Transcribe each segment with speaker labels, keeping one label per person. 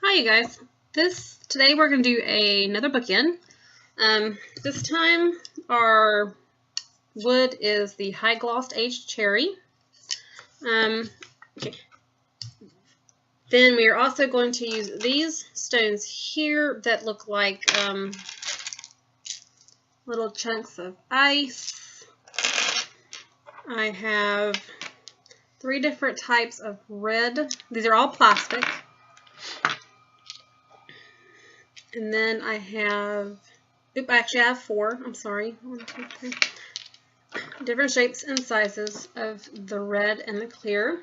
Speaker 1: Hi you guys. Today we're going to do another bookend. This time our wood is the high glossed aged cherry. Okay. Then we are also going to use these stones here that look like little chunks of ice. I have 3 different types of red. These are all plastic. And then I have, actually I have 4, I'm sorry, 1, 2, 3, different shapes and sizes of the red and the clear.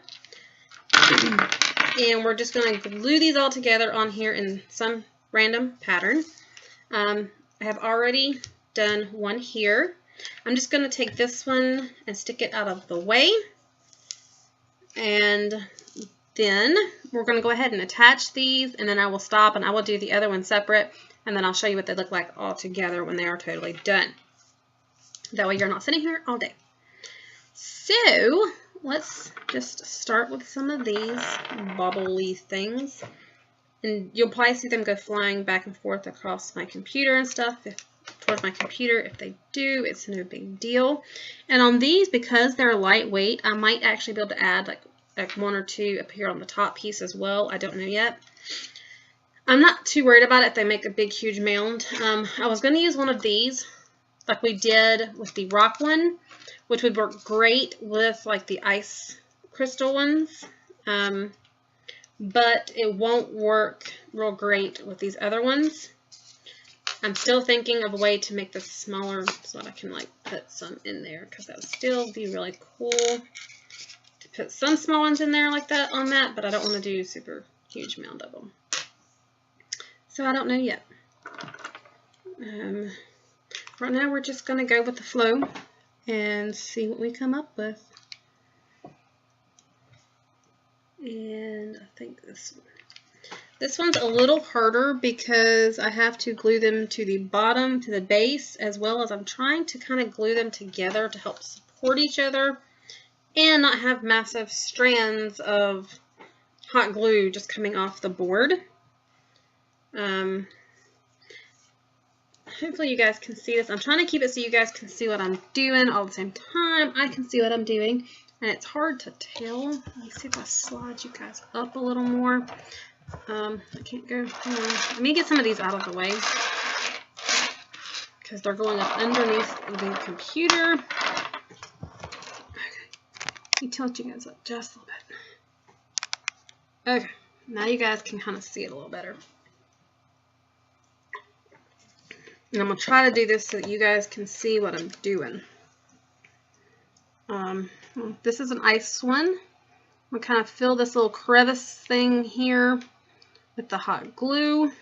Speaker 1: And we're just going to glue these all together on here in some random pattern. I have already done one here. I'm just going to take this one and stick it out of the way. And then we're going to go ahead and attach these, and then I will stop and I will do the other one separate, and then I'll show you what they look like all together when they are totally done. That way you're not sitting here all day. So let's just start with some of these bobbly things. And you'll probably see them go flying back and forth across my computer and stuff. Towards my computer. If they do, it's no big deal. And on these, because they're lightweight, I might actually be able to add like 1 or 2 up here on the top piece as well. I don't know yet. I'm not too worried about it if they make a big huge mound. I was going to use one of these like we did with the rock one, which would work great with like the ice crystal ones, but it won't work real great with these other ones. I'm still thinking of a way to make this smaller so that I can like put some in there, because that would still be really cool. Put some small ones in there like that on that, but I don't want to do super huge mound of them. So I don't know yet. Right now we're just going to go with the flow and see what we come up with. And I think this one. This one's a little harder because I have to glue them to the bottom, to the base, as well as I'm trying to kind of glue them together to help support each other and not have massive strands of hot glue just coming off the board. Hopefully you guys can see this. I'm trying to keep it so you guys can see what I'm doing all at the same time. I can see what I'm doing, and it's hard to tell. Let me see if I slide you guys up a little more. I can't go. Let me get some of these out of the way because they're going up underneath the computer. Let me tilt you guys up just a little bit. Okay, now you guys can kind of see it a little better. And I'm going to try to do this so that you guys can see what I'm doing. This is an ice one. I'm going to kind of fill this little crevice thing here with the hot glue. I'm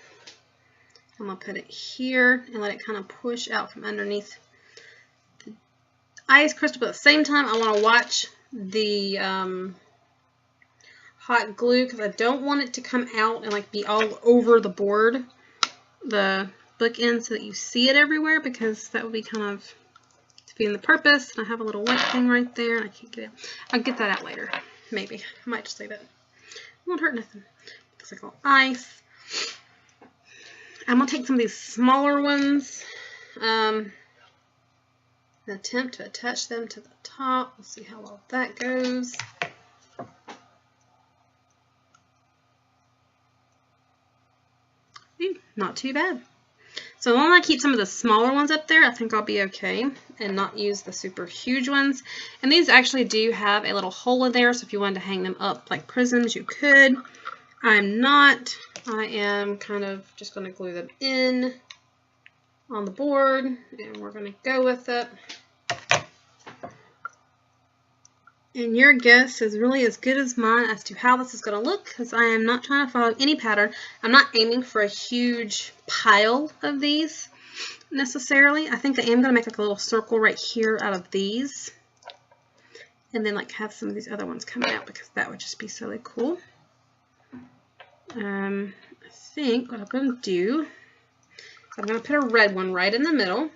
Speaker 1: going to put it here and let it kind of push out from underneath the ice crystal, but at the same time I want to watch the hot glue because I don't want it to come out and like be all over the board, the bookend, so that you see it everywhere, because that would be kind of defeating the purpose. And I have a little wet thing right there and I can't get it. I'll get that out later. Maybe. I might just leave it. It won't hurt nothing. Looks like all ice. I'm going to take some of these smaller ones and attempt to attach them to the top. We'll see how well that goes. Not too bad. So as long as I keep some of the smaller ones up there, I think I'll be okay and not use the super huge ones. And these actually do have a little hole in there, so if you wanted to hang them up like prisms, you could. I'm not. I am kind of just going to glue them in on the board, and we're going to go with it. And your guess is really as good as mine as to how this is going to look, because I am not trying to follow any pattern. I'm not aiming for a huge pile of these necessarily. I think I am going to make like a little circle right here out of these, and then like have some of these other ones coming out, because that would just be so cool. I think what I'm going to do is I'm going to put a red one right in the middle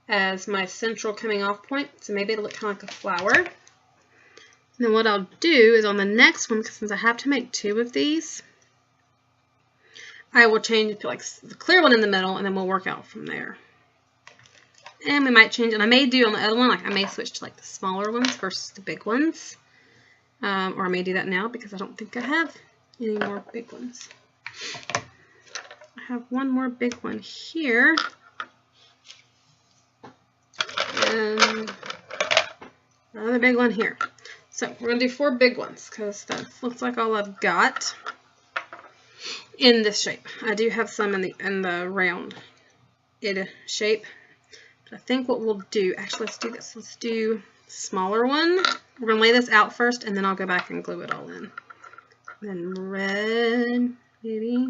Speaker 1: as my central coming off point, so maybe it'll look kind of like a flower. And then what I'll do is on the next one, because since I have to make 2 of these, I will change to like the clear one in the middle, and then we'll work out from there. And we might change, and I may do on the other one, like I may switch to like the smaller ones versus the big ones. Or I may do that now because I don't think I have any more big ones. I have one more big one here. And another big one here. So we're going to do 4 big ones because that looks like all I've got in this shape. I do have some in the round shape. But I think what we'll do, actually let's do this. Let's do smaller one. We're going to lay this out first and then I'll go back and glue it all in. Then red, maybe.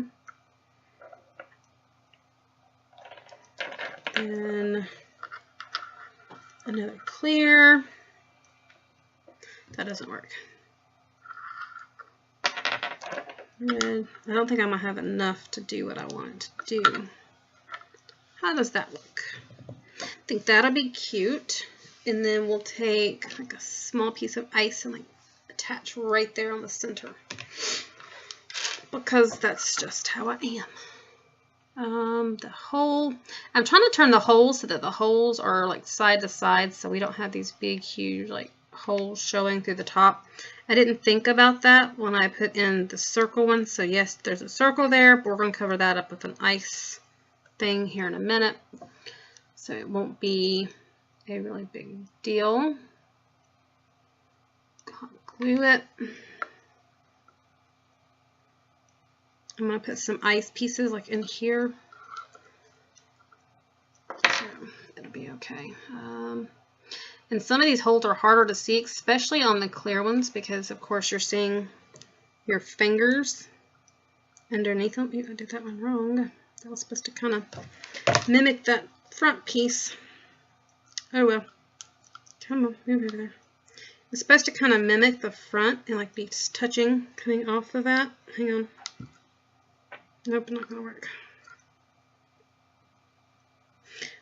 Speaker 1: Then another clear. That doesn't work. Red. I don't think I'm going to have enough to do what I want to do. How does that look? I think that'll be cute. And then we'll take like a small piece of ice and like attach right there on the center. Because that's just how I am. The hole, I'm trying to turn the holes so that the holes are like side to side so we don't have these big huge like holes showing through the top. I didn't think about that when I put in the circle one, so yes, there's a circle there, but we're going to cover that up with an ice thing here in a minute, so it won't be a really big deal. Hot glue it. I'm going to put some ice pieces like in here, so it'll be okay. And some of these holes are harder to see, especially on the clear ones, because of course you're seeing your fingers underneath them. Ooh, I did that one wrong. That was supposed to kind of mimic that front piece. Oh well. Come on, move over there. It's supposed to kind of mimic the front and like be touching, coming off of that. Hang on. Nope, not gonna work.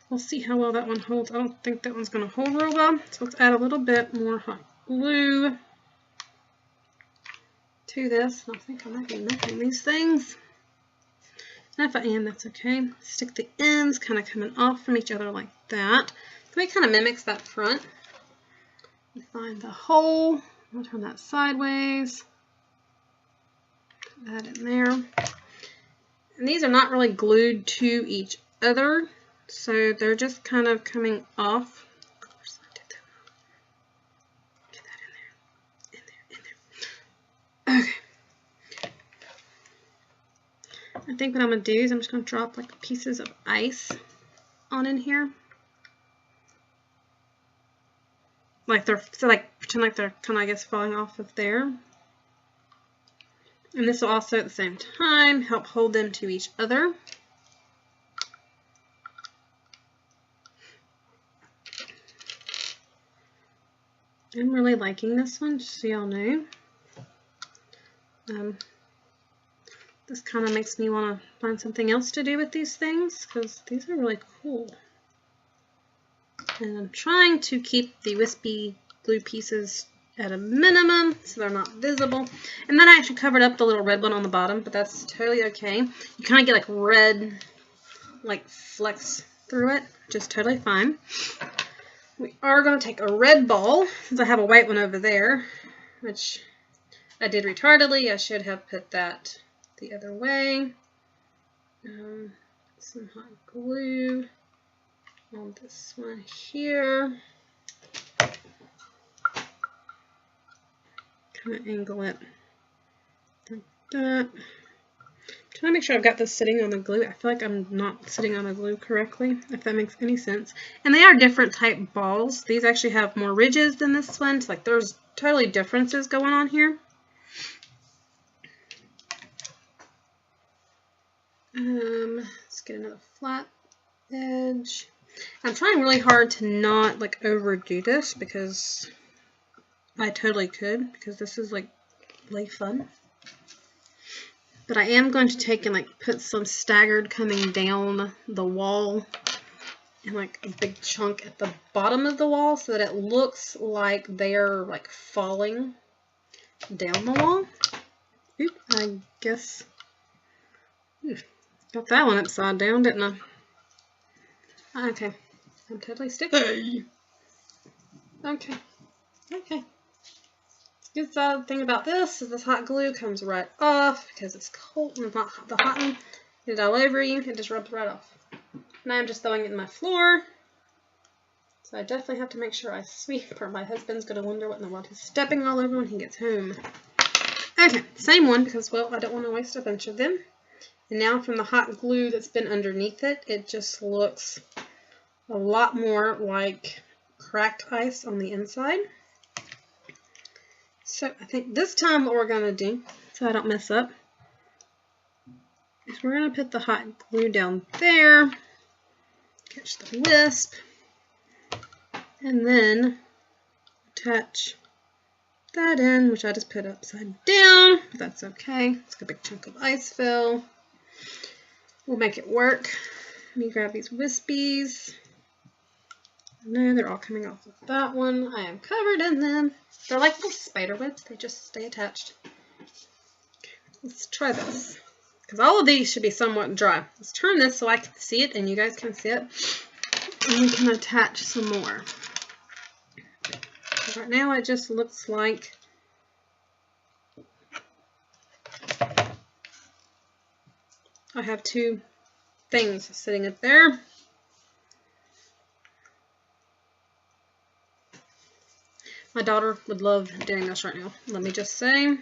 Speaker 1: We'll see how well that one holds. I don't think that one's going to hold real well. So let's add a little bit more hot glue to this. I think I might be mixing these things. And if I am, that's okay. Stick the ends kind of coming off from each other like that. So it kind of mimics that front. Find the hole. I'll turn that sideways. Put that in there. And these are not really glued to each other. So they're just kind of coming off. Of course, I did that. Get that in there. Okay. I think what I'm going to do is I'm just going to drop like pieces of ice on in here. Like they're, so like pretend like they're kind of, I guess, falling off of there. And this will also at the same time help hold them to each other. I'm really liking this one, just so y'all know. This kind of makes me want to find something else to do with these things, because these are really cool. And I'm trying to keep the wispy glue pieces at a minimum, so they're not visible. And then I actually covered up the little red one on the bottom, but that's totally okay. You kind of get like red, like flecks through it, just totally fine. We are going to take a red ball, since I have a white one over there, which I did retardedly. I should have put that the other way. Some hot glue on this one here. Kind of angle it like that. I'm trying to make sure I've got this sitting on the glue. I feel like I'm not sitting on the glue correctly, if that makes any sense. And they are different type balls. These actually have more ridges than this one. So like there's totally differences going on here. Let's get another flat edge. I'm trying really hard to not like overdo this because I totally could, because this is like really fun. But I am going to take and like put some staggered coming down the wall and like a big chunk at the bottom of the wall so that it looks like they're like falling down the wall. Oop, I guess. Got that one upside down, didn't I? Okay. I'm totally sticky. Okay. Okay. Good thing about this is this hot glue comes right off because it's cold and not the hot one. Get it all over you. It just rubs right off. Now I'm just throwing it in my floor. So I definitely have to make sure I sweep, or my husband's going to wonder what in the world he's stepping all over when he gets home. Okay, same one because, well, I don't want to waste a bunch of them. And now from the hot glue that's been underneath it, it just looks a lot more like cracked ice on the inside. So I think this time what we're going to do, so I don't mess up, is we're going to put the hot glue down there, catch the wisp, and then attach that in, which I just put upside down, but that's okay. It's got a big chunk of ice fill. We'll make it work. Let me grab these wispies. No, they're all coming off of that one. I am covered in them. They're like little spider webs. They just stay attached. Okay, let's try this. Because all of these should be somewhat dry. Let's turn this so I can see it and you guys can see it. And we can attach some more. Right now it just looks like I have two things sitting up there. My daughter would love doing this right now. Let me just say,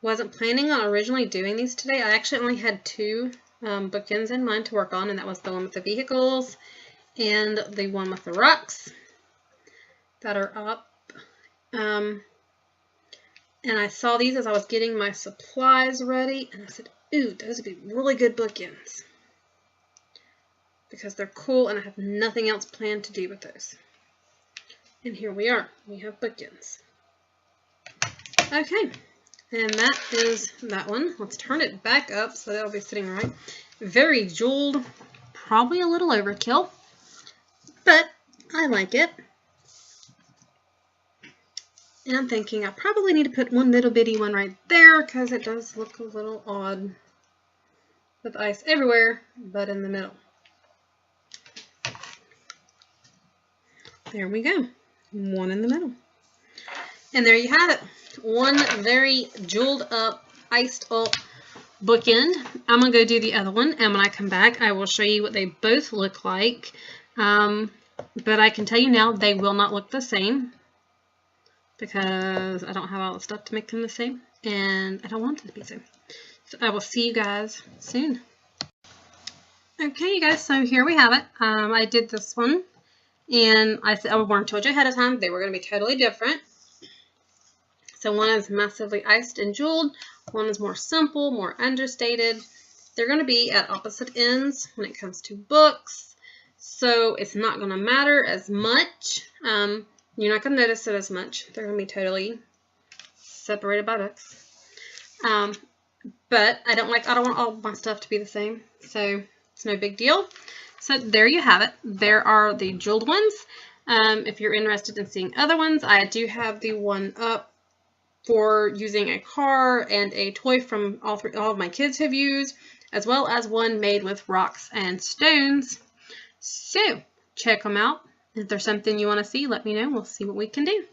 Speaker 1: wasn't planning on originally doing these today. I actually only had two bookends in mind to work on, and that was the one with the vehicles and the one with the rocks that are up. And I saw these as I was getting my supplies ready, and I said, ooh, those would be really good bookends because they're cool and I have nothing else planned to do with those. And here we are. We have bookends. Okay, and that is that one. Let's turn it back up so that'll be sitting right. Very jeweled, probably a little overkill, but I like it. And I'm thinking I probably need to put one little bitty one right there because it does look a little odd with ice everywhere but in the middle. There we go. One in the middle. And there you have it. One very jeweled up, iced up bookend. I'm going to go do the other one, and when I come back I will show you what they both look like. But I can tell you now they will not look the same because I don't have all the stuff to make them the same, and I don't want them to be the same. So I will see you guys soon. Okay, you guys, so here we have it. I did this one, and I told you ahead of time they were going to be totally different. So one is massively iced and jeweled, one is more simple, more understated. They're going to be at opposite ends when it comes to books, so it's not going to matter as much. You're not going to notice it as much. They're going to be totally separated by books. But I don't want all my stuff to be the same, so it's no big deal. So there you have it. There are the jeweled ones. If you're interested in seeing other ones, I do have the one up for using a car and a toy from all of my kids have used, as well as one made with rocks and stones. So check them out. If there's something you want to see, let me know. We'll see what we can do.